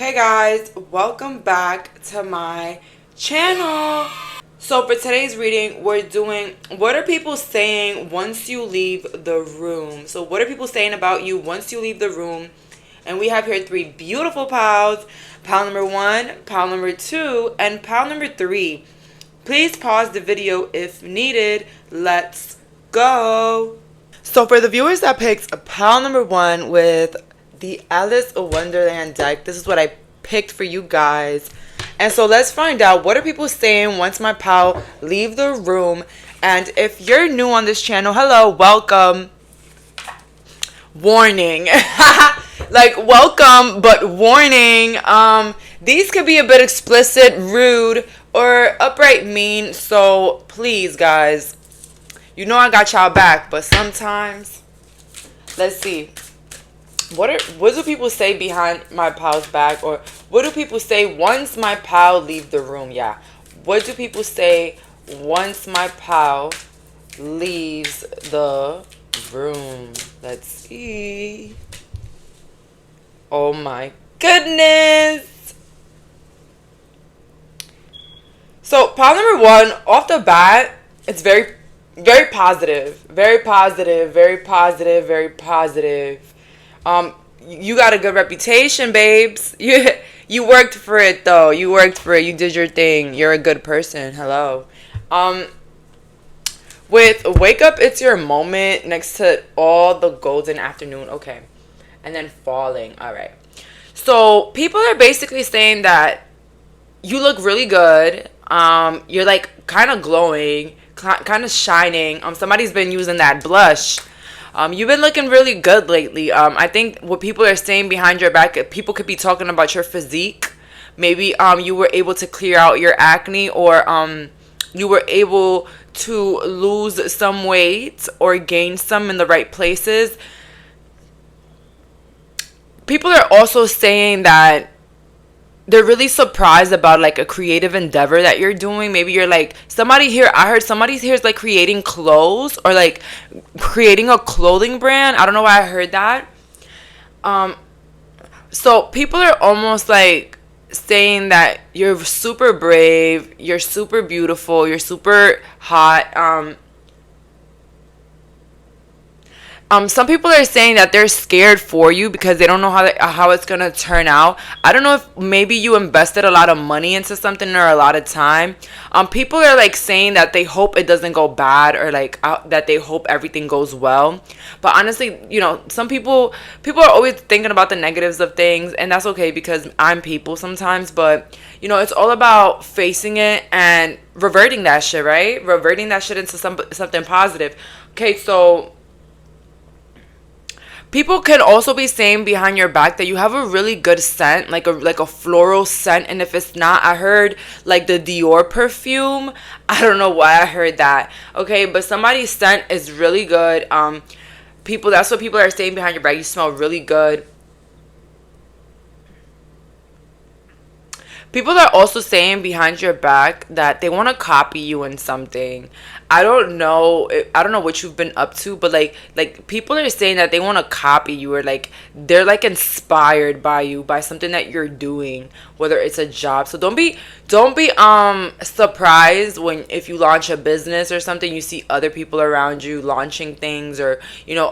Hey guys, welcome back to my channel. So for today's reading, we're doing what are people saying once you leave the room. So what are people saying about you once you leave the room? And we have here three beautiful pals. Pal number 1, pal number 2, and pal number 3. Please pause the video if needed. Let's go. So for the viewers that picked pal number 1 with the Alice in Wonderland deck, this is what I picked for you guys. And so let's find out what are people saying once my pal leave the room. And if you're new on this channel, hello, welcome. Warning. Like welcome, but warning. These could be a bit explicit, rude, or upright mean. So please guys, you know I got y'all back, but sometimes, let's see. What do people say behind my pal's back? Or what do people say once my pal leave the room? Yeah. What do people say once my pal leaves the room? Let's see. Oh my goodness. So pal number 1, off the bat, it's very positive. Very positive. Very positive. Very positive. You got a good reputation, babes. You worked for it though. You worked for it. You did your thing. You're a good person. Hello. With wake up, it's your moment next to all the golden afternoon. Okay. And then falling. All right. So people are basically saying that you look really good. You're like kind of glowing, kind of shining. Somebody's been using that blush. You've been looking really good lately. I think what people are saying behind your back, people could be talking about your physique. Maybe you were able to clear out your acne, or you were able to lose some weight or gain some in the right places. People are also saying that they're really surprised about like a creative endeavor that you're doing. Maybe you're like, I heard somebody here is like creating clothes or like creating a clothing brand. I don't know why I heard that. So people are almost like saying that you're super brave, you're super beautiful, you're super hot. Some people are saying that they're scared for you because they don't know how it's going to turn out. I don't know if maybe you invested a lot of money into something or a lot of time. People are like saying that they hope it doesn't go bad, or like that they hope everything goes well. But honestly, some people are always thinking about the negatives of things, and that's okay because I'm people sometimes. But, it's all about facing it and reverting that shit, right? Reverting that shit into something positive. Okay, so people can also be saying behind your back that you have a really good scent, like a floral scent. And if it's not, I heard like the Dior perfume. I don't know why I heard that. Okay, but somebody's scent is really good. That's what people are saying behind your back. You smell really good. People are also saying behind your back that they want to copy you in something. I don't know what you've been up to, but like people are saying that they want to copy you, or like they're like inspired by you, by something that you're doing, whether it's a job. So don't be surprised if you launch a business or something, you see other people around you launching things, or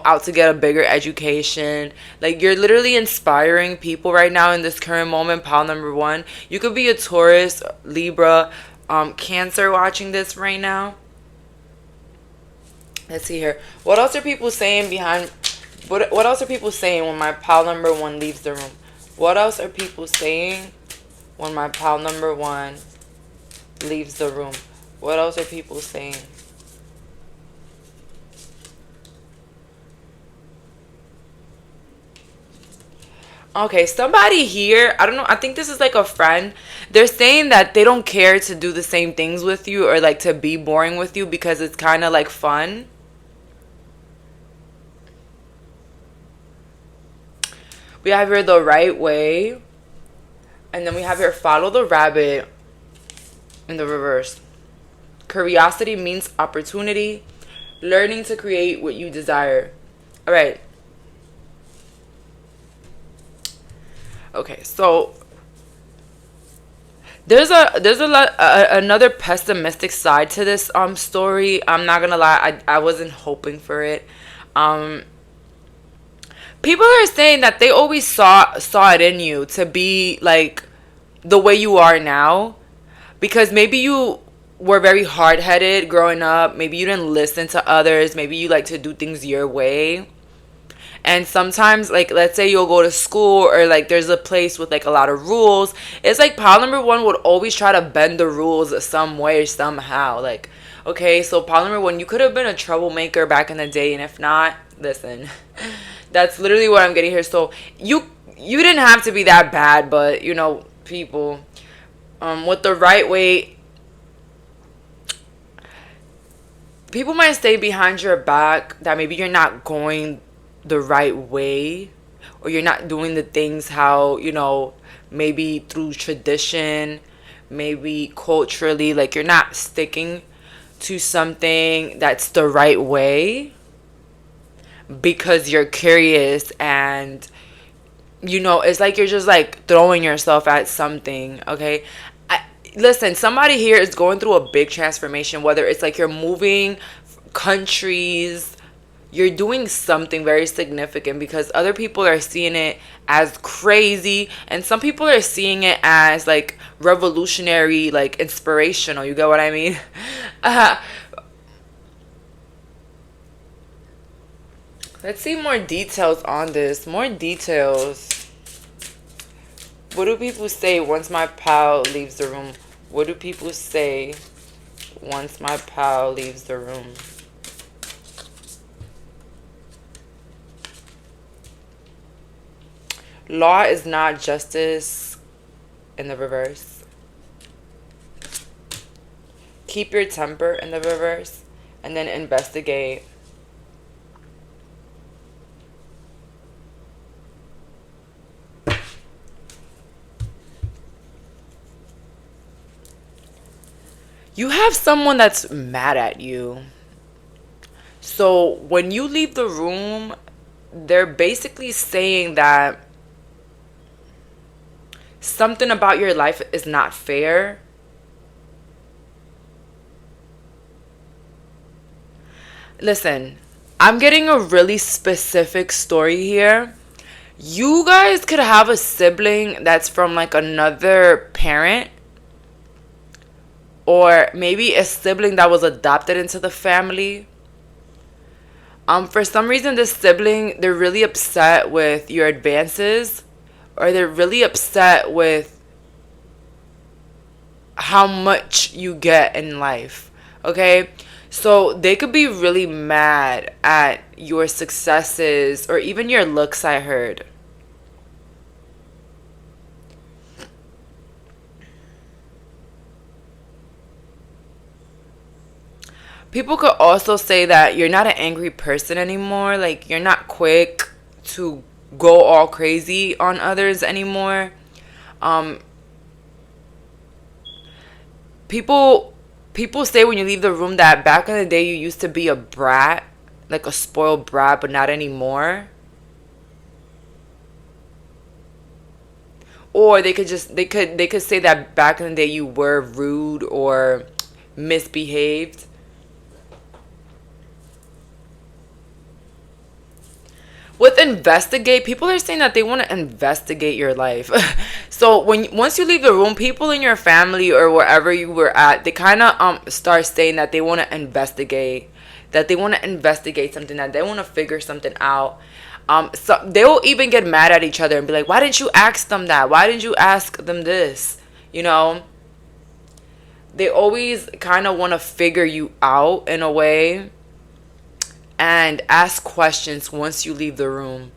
out to get a bigger education. Like you're literally inspiring people right now in this current moment. Pal number 1, you could be a Taurus, Libra, Cancer watching this right now. Let's see here. What else are people saying what else are people saying when my pal number 1 leaves the room? What else are people saying when my pal number 1 leaves the room? What else are people saying? Okay, somebody here, I don't know, I think this is like a friend. They're saying that they don't care to do the same things with you, or like to be boring with you, because it's kind of like fun. We have here the right way. And then we have here follow the rabbit in the reverse. Curiosity means opportunity. Learning to create what you desire. All right. Okay, so there's a lot another pessimistic side to this story. I'm not gonna lie, I wasn't hoping for it. Um, People are saying that they always saw it in you to be like the way you are now, because maybe you were very hard-headed growing up, maybe you didn't listen to others, maybe you like to do things your way. And sometimes, like, let's say you'll go to school, or like there's a place with like a lot of rules. It's like pile number one would always try to bend the rules some way or somehow. Like, okay, so pile number one, you could have been a troublemaker back in the day, and if not, listen, that's literally what I'm getting here. So you didn't have to be that bad, but you know, people, with the right way, people might stay behind your back that maybe you're not going the right way, or you're not doing the things how, you know, maybe through tradition, maybe culturally, like you're not sticking to something that's the right way because you're curious, and you know, it's like you're just like throwing yourself at something. Okay, listen, somebody here is going through a big transformation, whether it's like you're moving countries, you're doing something very significant, because other people are seeing it as crazy, and some people are seeing it as like revolutionary, like inspirational. You get what I mean? uh, let's see more details on this. More details. What do people say once my pal leaves the room? What do people say once my pal leaves the room? Law is not justice in the reverse. Keep your temper in the reverse. And then investigate. You have someone that's mad at you. So when you leave the room, they're basically saying that something about your life is not fair. Listen, I'm getting a really specific story here. You guys could have a sibling that's from like another parent, or maybe a sibling that was adopted into the family. For some reason, this sibling, they're really upset with your advances, or they're really upset with how much you get in life. Okay? So they could be really mad at your successes, or even your looks, I heard. People could also say that you're not an angry person anymore. Like, you're not quick to go all crazy on others anymore. Um, people say when you leave the room that back in the day you used to be a brat, like a spoiled brat, but not anymore. Or they could say that back in the day you were rude or misbehaved. With investigate, people are saying that they want to investigate your life. So once you leave the room, people in your family or wherever you were at, they kind of start saying that they want to investigate, something, that they want to figure something out. So they will even get mad at each other and be like, "Why didn't you ask them that? Why didn't you ask them this?" You know, they always kind of want to figure you out in a way, and ask questions once you leave the room.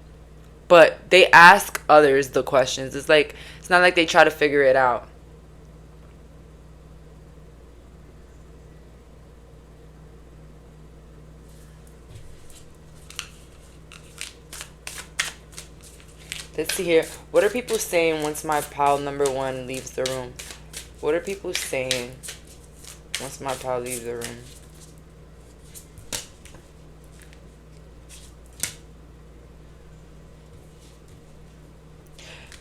But they ask others the questions. It's like, it's not like they try to figure it out. Let's see here. What are people saying once my pal number one leaves the room? What are people saying once my pal leaves the room?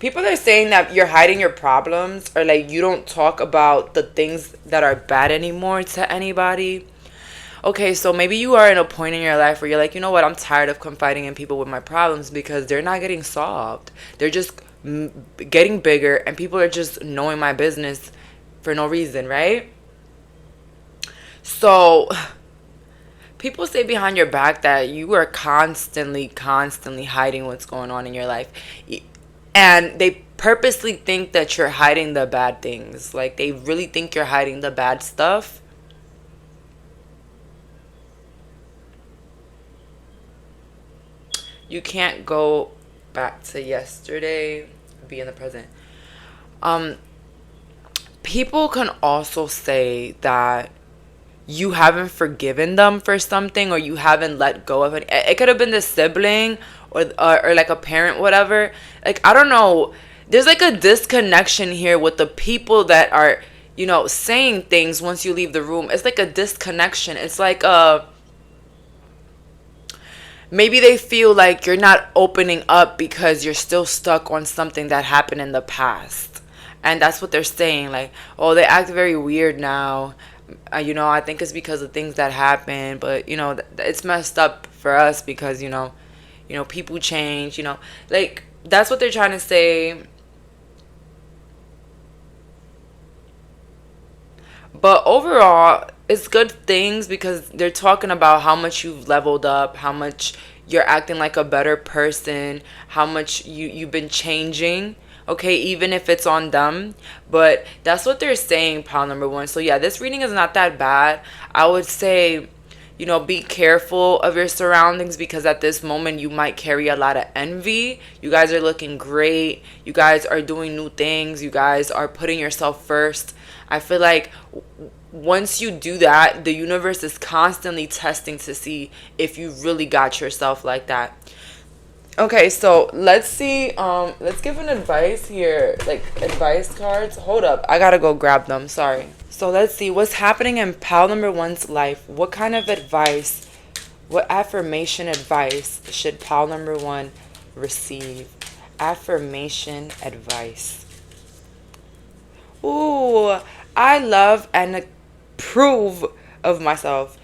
People are saying that you're hiding your problems, or like you don't talk about the things that are bad anymore to anybody. Okay, so maybe you are in a point in your life where you're like, you know what, I'm tired of confiding in people with my problems because they're not getting solved. They're just getting bigger, and people are just knowing my business for no reason, right? So people say behind your back that you are constantly hiding what's going on in your life. And they purposely think that you're hiding the bad things. Like, they really think you're hiding the bad stuff. You can't go back to yesterday, be in the present. Um, People can also say that you haven't forgiven them for something, or you haven't let go of it. It could have been the sibling, or like a parent, whatever. Like, I don't know. There's like a disconnection here with the people that are, saying things once you leave the room. It's like a disconnection. It's like maybe they feel like you're not opening up because you're still stuck on something that happened in the past. And that's what they're saying. Like, oh, they act very weird now. I think it's because of things that happen. But, it's messed up for us because, people change, Like, that's what they're trying to say. But overall, it's good things because they're talking about how much you've leveled up, how much you're acting like a better person, how much you've been changing. Okay, even if it's on them. But that's what they're saying, pile number one. So yeah, this reading is not that bad. I would say, be careful of your surroundings because at this moment you might carry a lot of envy. You guys are looking great. You guys are doing new things. You guys are putting yourself first. I feel like once you do that, the universe is constantly testing to see if you really got yourself like that. Okay, so let's see. Let's give an advice here, like advice cards. Hold up, I gotta go grab them. Sorry. So let's see what's happening in pal number one's life. What kind of advice, what affirmation advice should pal number one receive? Affirmation advice. Ooh, I love and approve of myself.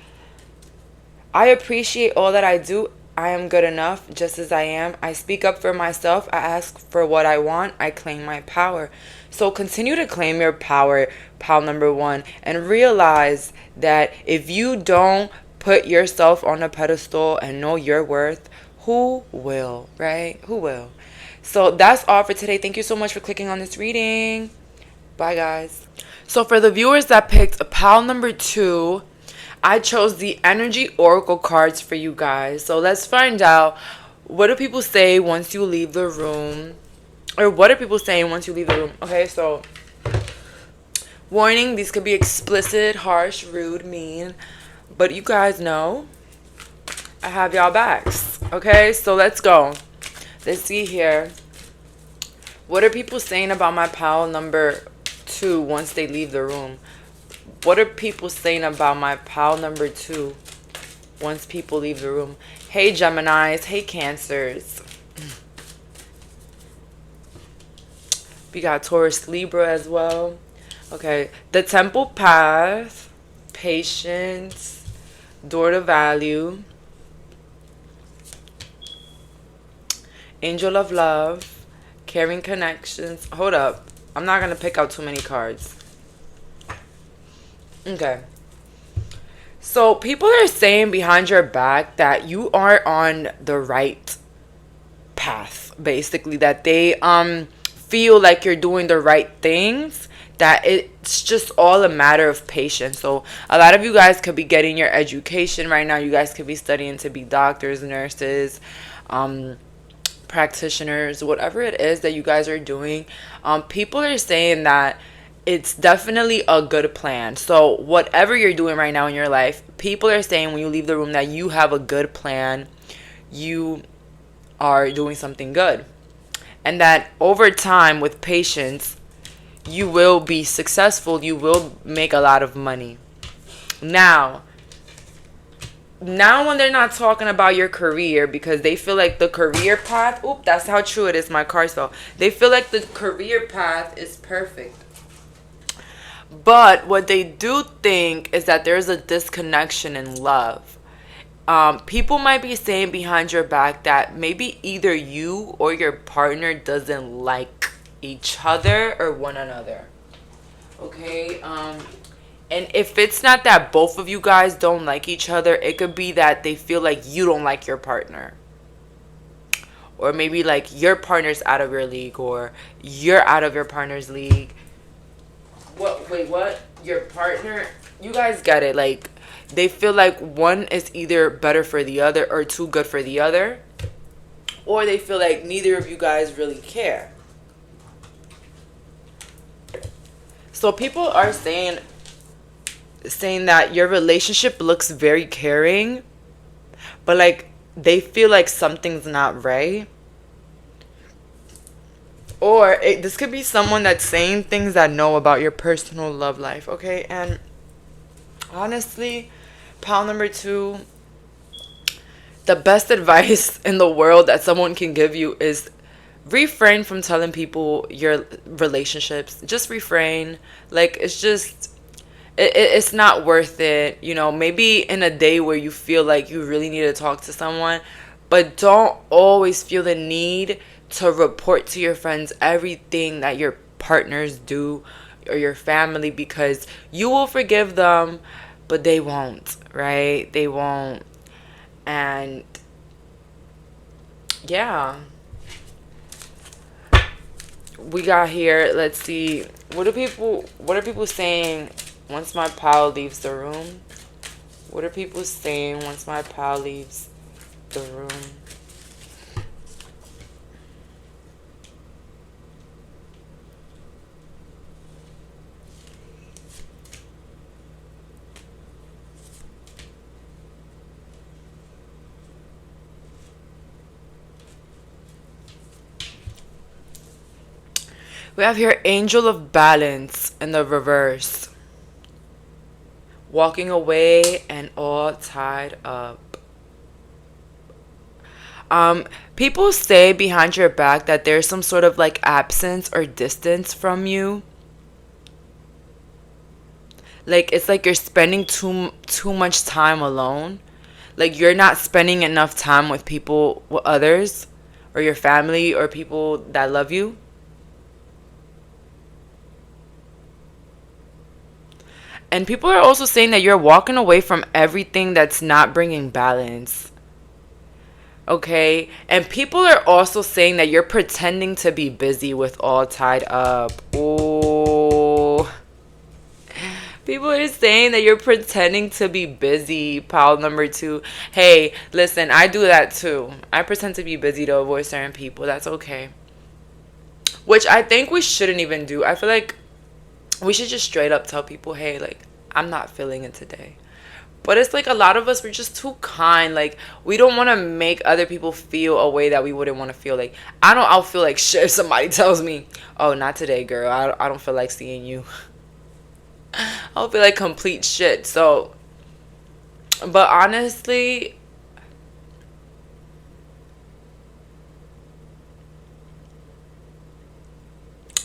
I appreciate all that I do. I am good enough just as I am. I speak up for myself. I ask for what I want. I claim my power. So continue to claim your power, pal number one, and realize that if you don't put yourself on a pedestal and know your worth, who will, right? Who will? So that's all for today. Thank you so much for clicking on this reading. Bye, guys. So for the viewers that picked pal number two, I chose the energy oracle cards for you guys. So let's find out, what do people say once you leave the room? Or what are people saying once you leave the room? Okay, so warning, these could be explicit, harsh, rude, mean. But you guys know I have y'all backs. Okay, so let's go. Let's see here. What are people saying about my pal number two once they leave the room? What are people saying about my pal number two once people leave the room? Hey, Geminis. Hey, Cancers. We got Taurus, Libra as well. Okay. The Temple Path. Patience. Door to Value. Angel of Love. Caring Connections. Hold up. I'm not going to pick out too many cards. Okay. So people are saying behind your back that you are on the right path, basically, that they feel like you're doing the right things, that it's just all a matter of patience. So a lot of you guys could be getting your education right now. You guys could be studying to be doctors, nurses, practitioners, whatever it is that you guys are doing. People are saying that it's definitely a good plan. So whatever you're doing right now in your life, people are saying when you leave the room that you have a good plan. You are doing something good. And that over time, with patience, you will be successful. You will make a lot of money. Now, now when they're not talking about your career because they feel like the career path, oop, that's how true it is, my car fell. They feel like the career path is perfect. But what they do think is that there's a disconnection in love. People might be saying behind your back that maybe either you or your partner doesn't like each other or one another. Okay? And if it's not that both of you guys don't like each other, it could be that they feel like you don't like your partner. Or maybe like your partner's out of your league or you're out of your partner's league. What? Wait, what? Your partner? You guys get it. Like, they feel like one is either better for the other or too good for the other. Or they feel like neither of you guys really care. So people are saying that your relationship looks very caring, but like they feel like something's not right. Or this could be someone that's saying things that know about your personal love life, okay? And honestly, pile number 2, the best advice in the world that someone can give you is refrain from telling people your relationships. Just refrain. Like, it's just it's not worth it. You know, maybe in a day where you feel like you really need to talk to someone, but don't always feel the need to report to your friends everything that your partners do or your family, because you will forgive them, but they won't, right? They won't. And yeah, we got here, let's see, what are people saying once my pal leaves the room? What are people saying once my pal leaves the room? We have here Angel of Balance in the reverse. Walking away and all tied up. People say behind your back that there's some sort of like absence or distance from you. Like, it's like you're spending too much time alone. Like, you're not spending enough time with people, with others, or your family, or people that love you. And people are also saying that you're walking away from everything that's not bringing balance. Okay? And people are also saying that you're pretending to be busy with all tied up. Oh. People are saying that you're pretending to be busy, pile number 2. Hey, listen, I do that too. I pretend to be busy to avoid certain people. That's okay. Which I think we shouldn't even do. I feel like we should just straight up tell people, hey, like, I'm not feeling it today. But it's like a lot of us, we're just too kind. Like, we don't want to make other people feel a way that we wouldn't want to feel. Like, I'll feel like shit if somebody tells me, oh, not today, girl. I don't feel like seeing you. I'll feel like complete shit. So, but honestly,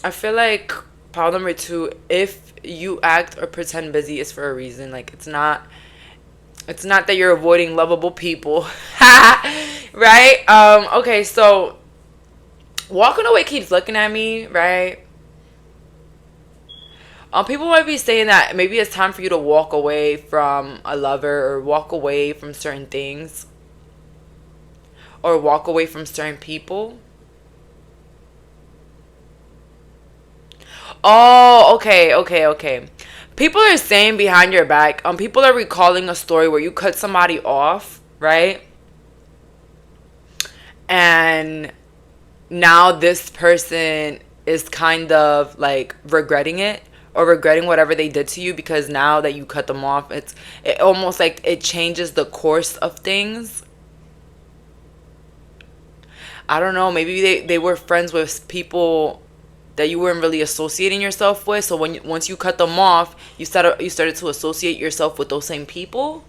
I feel like pile number 2, if you act or pretend busy, is for a reason. Like, it's not that you're avoiding lovable people. Right? Okay, so walking away keeps looking at me, right? People might be saying that maybe it's time for you to walk away from a lover, or walk away from certain things, or walk away from certain people. Oh, okay. People are saying behind your back, people are recalling a story where you cut somebody off, right? And now this person is kind of like regretting it, or regretting whatever they did to you, because now that you cut them off, it almost like it changes the course of things. I don't know, maybe they were friends with people that you weren't really associating yourself with. So once you cut them off, you started to associate yourself with those same people.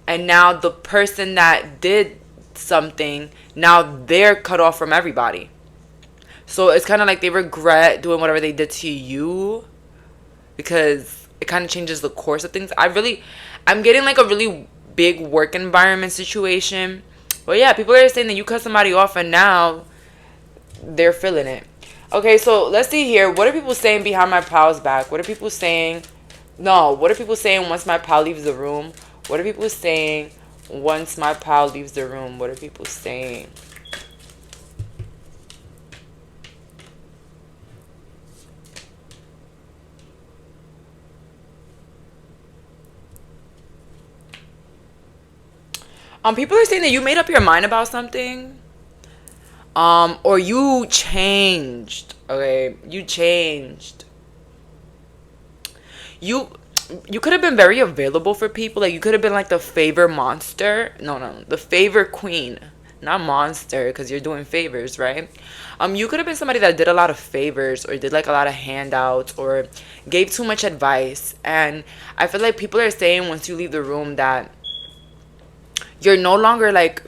and now the person that did something, now they're cut off from everybody. So it's kind of like they regret doing whatever they did to you, because it kind of changes the course of things. I'm getting like a really big work environment situation. But yeah, people are saying that you cut somebody off and now they're feeling it. Okay, so let's see here. What are people saying behind my pal's back? What are people saying? No, what are people saying once my pal leaves the room? What are people saying once my pal leaves the room? What are people saying? People are saying that you made up your mind about something. Or you changed. Okay, you changed. You you could have been very available for people. Like, you could have been like the favor monster. No, the favor queen, not monster, because you're doing favors, right? You could have been somebody that did a lot of favors, or did like a lot of handouts, or gave too much advice. And I feel like people are saying once you leave the room that you're no longer like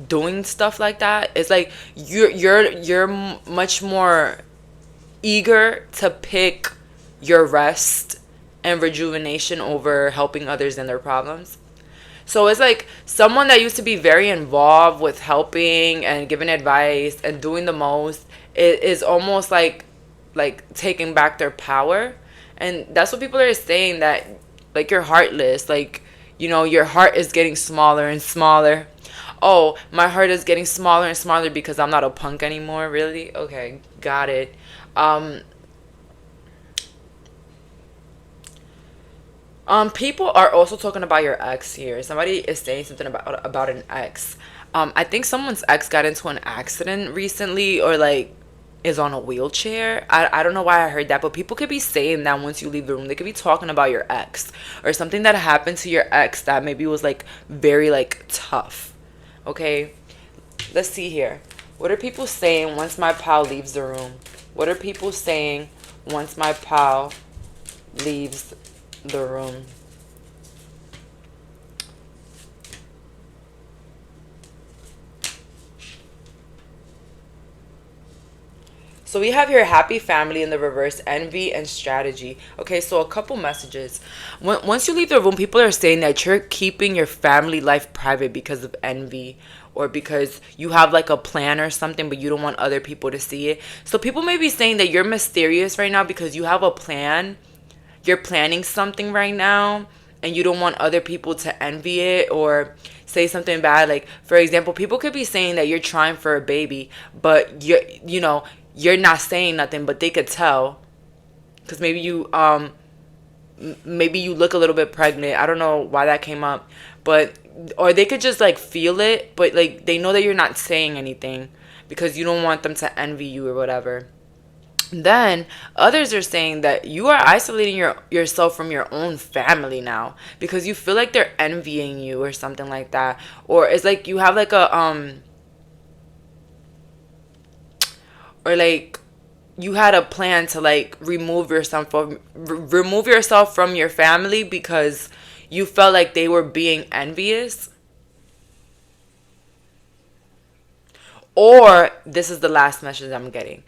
doing stuff like that. It's like you're much more eager to pick your rest and rejuvenation over helping others in their problems. So it's like someone that used to be very involved with helping and giving advice and doing the most is almost like taking back their power. And that's what people are saying, that like you're heartless. Like, your heart is getting smaller and smaller. Oh, my heart is getting smaller and smaller because I'm not a punk anymore. Really? Okay, got it. People are also talking about your ex here. Somebody is saying something about an ex. I think someone's ex got into an accident recently, or like is on a wheelchair. I don't know why I heard that, but people could be saying that once you leave the room. They could be talking about your ex, or something that happened to your ex that maybe was like very like tough. Okay, let's see here. What are people saying once my pal leaves the room? What are people saying once my pal leaves the room? So we have here happy family in the reverse, envy and strategy. Okay, so a couple messages. Once you leave the room, people are saying that you're keeping your family life private because of envy, or because you have like a plan or something, but you don't want other people to see it. So people may be saying that you're mysterious right now because you have a plan. You're planning something right now, and you don't want other people to envy it or say something bad. Like, for example, people could be saying that you're trying for a baby, but you're not saying nothing, but they could tell, because maybe you look a little bit pregnant. I don't know why that came up, but or they could just like feel it, but like they know that you're not saying anything because you don't want them to envy you or whatever. Then others are saying that you are isolating yourself from your own family now because you feel like they're envying you or something like that. Or it's like you have like a or like you had a plan to like remove yourself from your family because you felt like they were being envious. Or this is the last message I'm getting.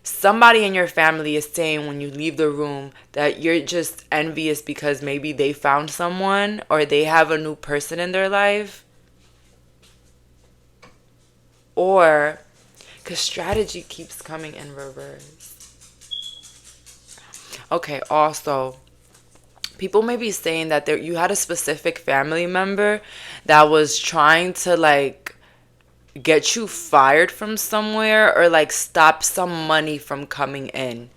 Somebody in your family is saying when you leave the room that you're just envious because maybe they found someone or they have a new person in their life. Or because strategy keeps coming in reverse. Okay, also, people may be saying that you had a specific family member that was trying to like get you fired from somewhere or like stop some money from coming in,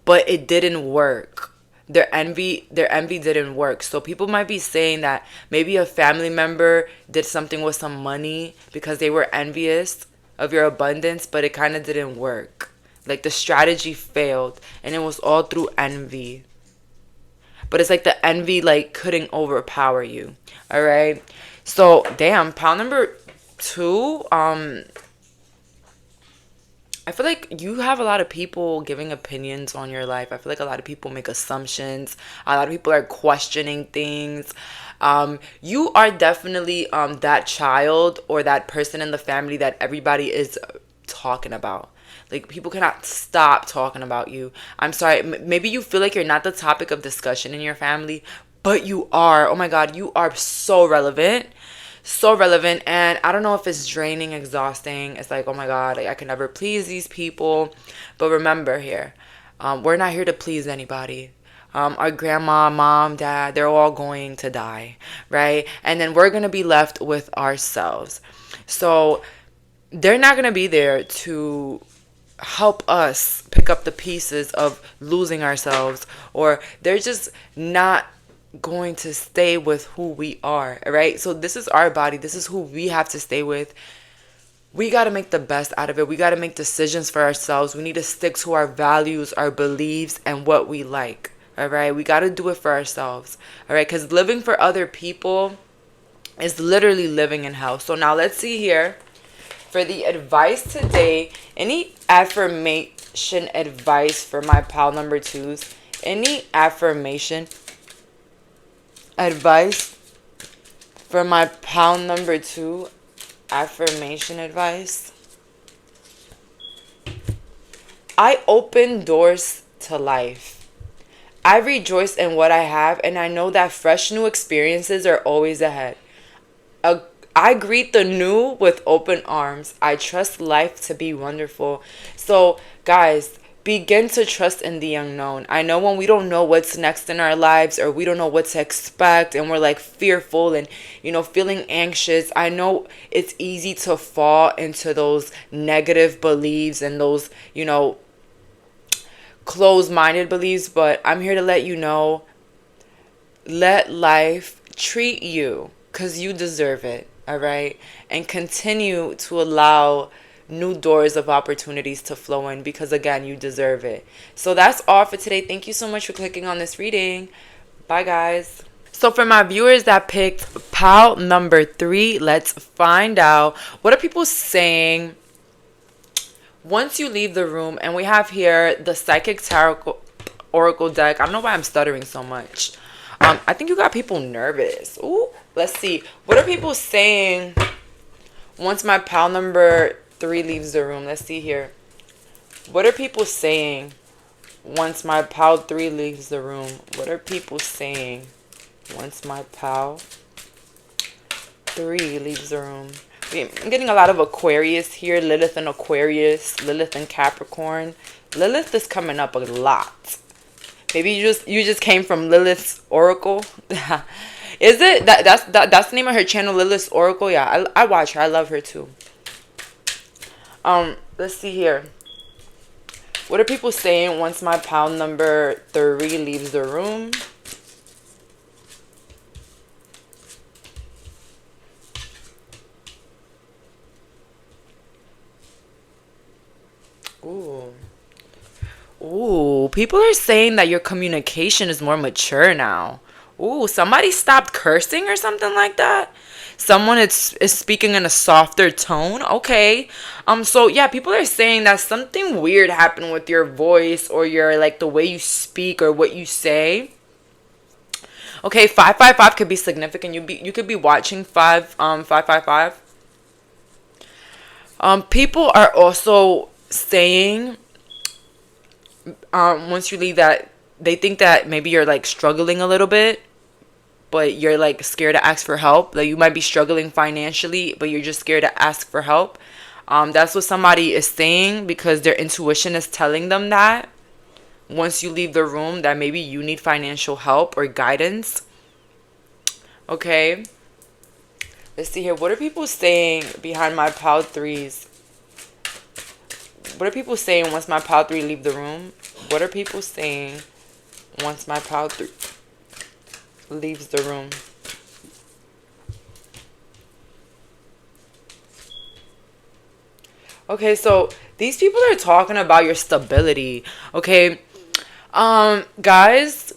but it didn't work. Their envy didn't work. So people might be saying that maybe a family member did something with some money because they were envious of your abundance, but it kind of didn't work. Like the strategy failed and it was all through envy. But it's like the envy like couldn't overpower you. All right. So damn, pile number 2. I feel like you have a lot of people giving opinions on your life. I feel like a lot of people make assumptions. A lot of people are questioning things. You are definitely that child or that person in the family that everybody is talking about. Like, people cannot stop talking about you. I'm sorry. Maybe you feel like you're not the topic of discussion in your family, but you are. Oh my God, you are so relevant. So relevant. And I don't know if it's draining, exhausting. It's like, oh my God, I can never please these people. But remember here, we're not here to please anybody. Our grandma, mom, dad, they're all going to die, right? And then we're going to be left with ourselves. So they're not going to be there to help us pick up the pieces of losing ourselves, or they're just not going to stay with who we are, right? So this is our body. This is who we have to stay with. We got to make the best out of it. We got to make decisions for ourselves. We need to stick to our values, our beliefs, and what we like. All right. We got to do it for ourselves. All right. Because living for other people is literally living in hell. So now let's see here. For the advice today, any affirmation advice for my pal number twos? Any affirmation advice for my pal number two? Affirmation advice. I open doors to life. I rejoice in what I have, and I know that fresh new experiences are always ahead. I greet the new with open arms. I trust life to be wonderful. So, guys, begin to trust in the unknown. I know when we don't know what's next in our lives, or we don't know what to expect, and we're like fearful and, feeling anxious. I know it's easy to fall into those negative beliefs and those, closed-minded beliefs, but I'm here to let you know, let life treat you because you deserve it. All right. And continue to allow new doors of opportunities to flow in because, again, you deserve it. So that's all for today. Thank you so much for clicking on this reading. Bye, guys. So for my viewers that picked pal number 3, let's find out. What are people saying once you leave the room? And we have here the Psychic Tarot Oracle deck. I don't know why I'm stuttering so much. I think you got people nervous. Ooh, let's see. What are people saying once my pal number 3 leaves the room? Let's see here. What are people saying once my pal 3 leaves the room? What are people saying once my pal 3 leaves the room? I'm getting a lot of Aquarius here. Lilith and Aquarius. Lilith and Capricorn. Lilith is coming up a lot. Maybe you just came from Lilith's Oracle. Is it? That's the name of her channel, Lilith's Oracle. Yeah, I watch her. I love her too. Let's see here. What are people saying once my pal number 3 leaves the room? Ooh. Ooh, people are saying that your communication is more mature now. Ooh, somebody stopped cursing or something like that. Someone is speaking in a softer tone. Okay. So yeah, people are saying that something weird happened with your voice or your the way you speak or what you say. Okay, 555 could be significant. You could be watching 555. People are also saying once you leave that they think that maybe you're struggling a little bit, but you're scared to ask for help. Like, you might be struggling financially, but you're just scared to ask for help. That's what somebody is saying because their intuition is telling them that once you leave the room that maybe you need financial help or guidance. Okay, let's see here. What are people saying behind my pal 3s? What are people saying once my pal 3 leave the room? What are people saying once my pal 3 leaves the room? Okay, so these people are talking about your stability. Okay, guys,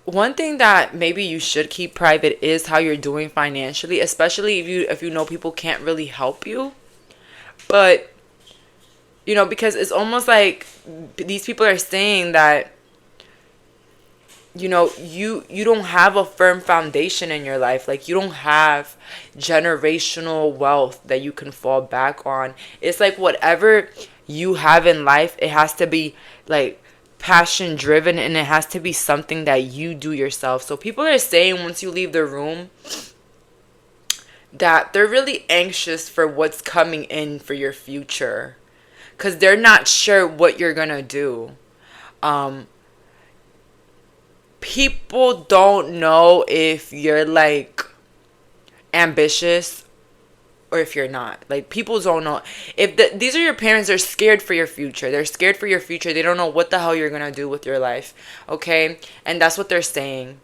one thing that maybe you should keep private is how you're doing financially, especially if you know people can't really help you. But Because it's almost like these people are saying that, you don't have a firm foundation in your life. Like, you don't have generational wealth that you can fall back on. It's like whatever you have in life, it has to be like passion driven, and it has to be something that you do yourself. So people are saying once you leave the room that they're really anxious for what's coming in for your future, because they're not sure what you're gonna do. People don't know if you're like ambitious or if you're not. Like, people don't know if these are your parents. They're scared for your future. They're scared for your future. They don't know what the hell you're gonna do with your life. Okay, and that's what they're saying.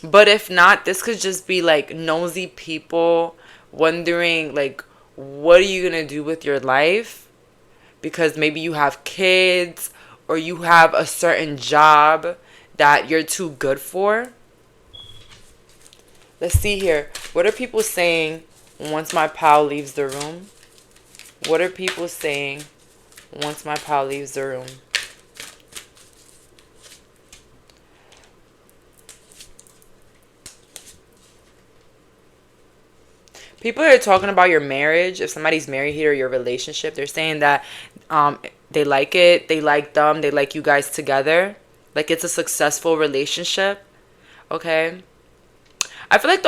But if not, this could just be like nosy people wondering, like, what are you gonna do with your life? Because maybe you have kids, or you have a certain job that you're too good for. Let's see here. What are people saying once my pal leaves the room? What are people saying once my pal leaves the room? People are talking about your marriage. If somebody's married here, or your relationship, they're saying that they like it, they like them, they like you guys together. Like, it's a successful relationship. Okay? I feel like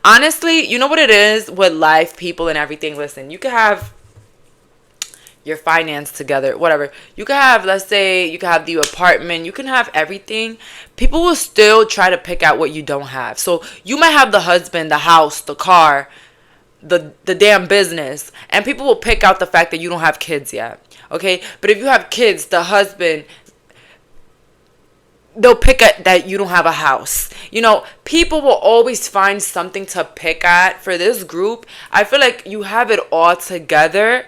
honestly, you know what it is with life, people, and everything. Listen, you can have your finance together, whatever. You can have, let's say, you can have the apartment, you can have everything. People will still try to pick out what you don't have. So you might have the husband, the house, the car, the damn business, and people will pick out the fact that you don't have kids yet. Okay? But if you have kids, the husband, they'll pick at that you don't have a house. People will always find something to pick at. For this group, I feel like you have it all together,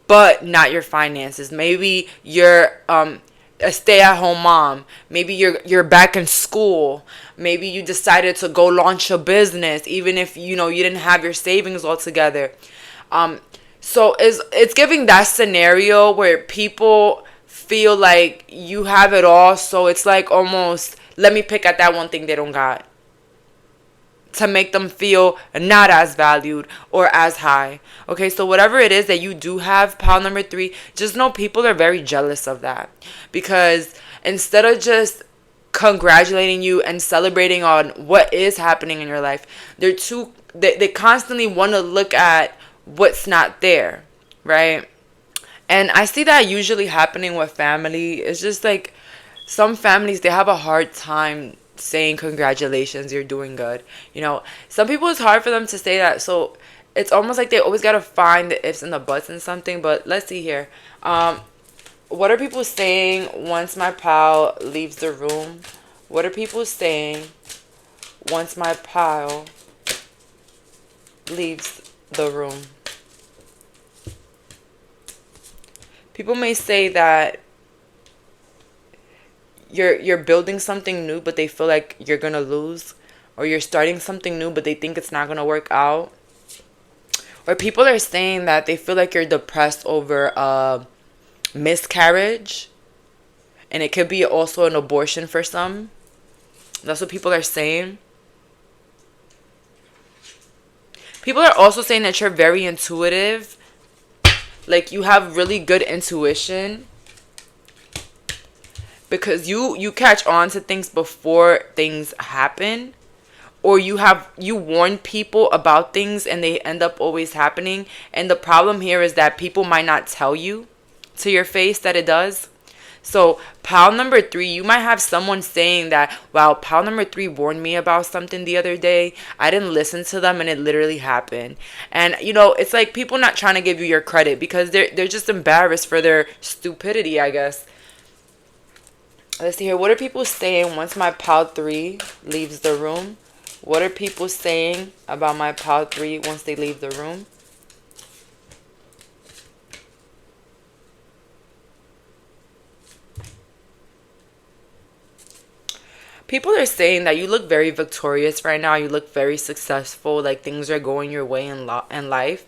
but not your finances. Maybe you're a stay-at-home mom. Maybe you're back in school. Maybe you decided to go launch a business, even if you didn't have your savings all together. So it's giving that scenario where people feel like you have it all, so it's like almost, let me pick at that one thing they don't got, to make them feel not as valued or as high. Okay, so whatever it is that you do have, pile number 3, just know people are very jealous of that. Because instead of just congratulating you and celebrating on what is happening in your life, they constantly want to look at what's not there, right? And I see that usually happening with family. It's just like some families, they have a hard time saying congratulations, you're doing good. Some people, it's hard for them to say that. So it's almost like they always got to find the ifs and the buts in something. But let's see here. What are people saying once my pal leaves the room? What are people saying once my pal leaves the room? People may say that you're building something new, but they feel like you're gonna lose, or you're starting something new, but they think it's not gonna work out. Or people are saying that they feel like you're depressed over a miscarriage, and it could be also an abortion for some. That's what people are saying. People are also saying that you're very intuitive. Like, you have really good intuition, because you catch on to things before things happen, or you warn people about things and they end up always happening. And the problem here is that people might not tell you to your face that it does. So pal number 3, you might have someone saying that, wow, pal number 3 warned me about something the other day. I didn't listen to them and it literally happened. And it's like people not trying to give you your credit because they're just embarrassed for their stupidity, I guess. Let's see here. What are people saying once my pal 3 leaves the room? What are people saying about my pal 3 once they leave the room? People are saying that you look very victorious right now. You look very successful. Like, things are going your way in life.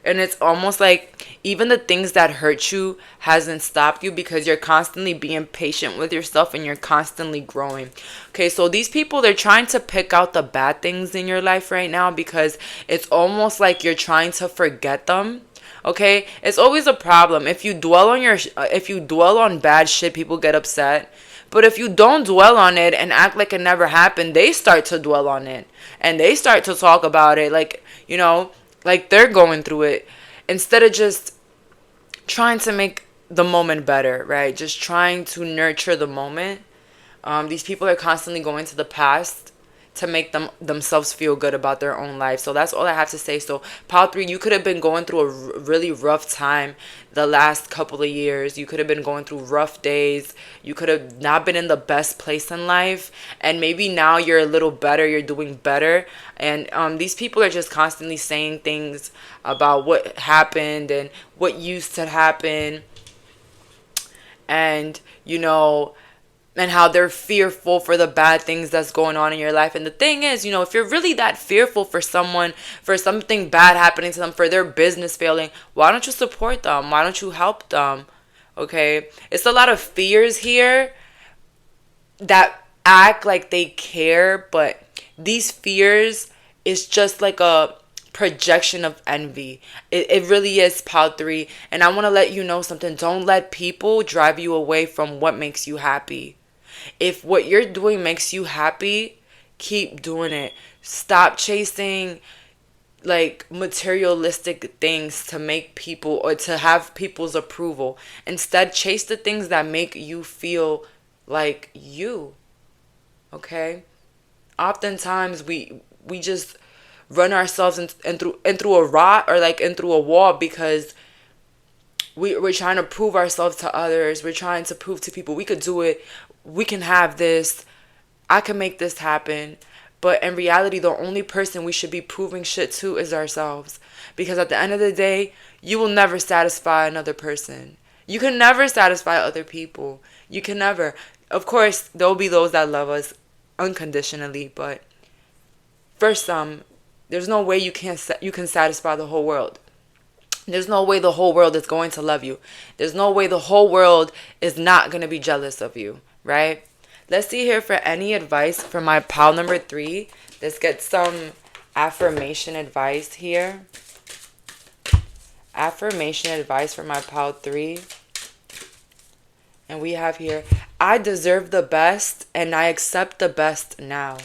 And it's almost like even the things that hurt you hasn't stopped you because you're constantly being patient with yourself and you're constantly growing. Okay, so these people, they're trying to pick out the bad things in your life right now because it's almost like you're trying to forget them. Okay, it's always a problem if you dwell on if you dwell on bad shit, people get upset. But if you don't dwell on it and act like it never happened, they start to dwell on it and they start to talk about it like, like they're going through it instead of just trying to make the moment better, right? Just trying to nurture the moment. These people are constantly going to the past to make themselves feel good about their own life. So that's all I have to say. So pile 3, you could have been going through a really rough time the last couple of years. You could have been going through rough days. You could have not been in the best place in life, and maybe now you're a little better, you're doing better. And these people are just constantly saying things about what happened and what used to happen, and and how they're fearful for the bad things that's going on in your life. And the thing is, if you're really that fearful for someone, for something bad happening to them, for their business failing, why don't you support them? Why don't you help them? Okay? It's a lot of fears here that act like they care, but these fears is just like a projection of envy. It really is, pile 3. And I want to let you know something. Don't let people drive you away from what makes you happy. If what you're doing makes you happy, keep doing it. Stop chasing like materialistic things to make people or to have people's approval. Instead, chase the things that make you feel like you. Okay? Oftentimes we just run ourselves in through a rot or like in through a wall because we're trying to prove ourselves to others. We're trying to prove to people we could do it. We can have this. I can make this happen. But in reality, the only person we should be proving shit to is ourselves. Because at the end of the day, you will never satisfy another person. You can never satisfy other people. You can never. Of course, there will be those that love us unconditionally. But for some, there's no way you can satisfy the whole world. There's no way the whole world is going to love you. There's no way the whole world is not going to be jealous of you, right? Let's see here for any advice for my pal number 3. Let's get some affirmation advice here. Affirmation advice for my pal 3. And we have here, I deserve the best and I accept the best now.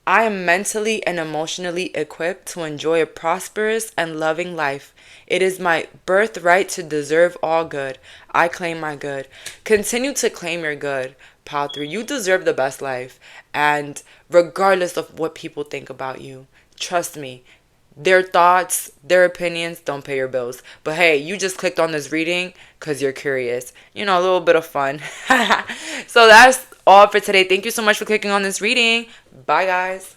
I am mentally and emotionally equipped to enjoy a prosperous and loving life. It is my birthright to deserve all good. I claim my good. Continue to claim your good, pal 3. You deserve the best life. And regardless of what people think about you, trust me, their thoughts, their opinions don't pay your bills. But hey, you just clicked on this reading because you're curious. A little bit of fun. So that's all for today. Thank you so much for clicking on this reading. Bye, guys.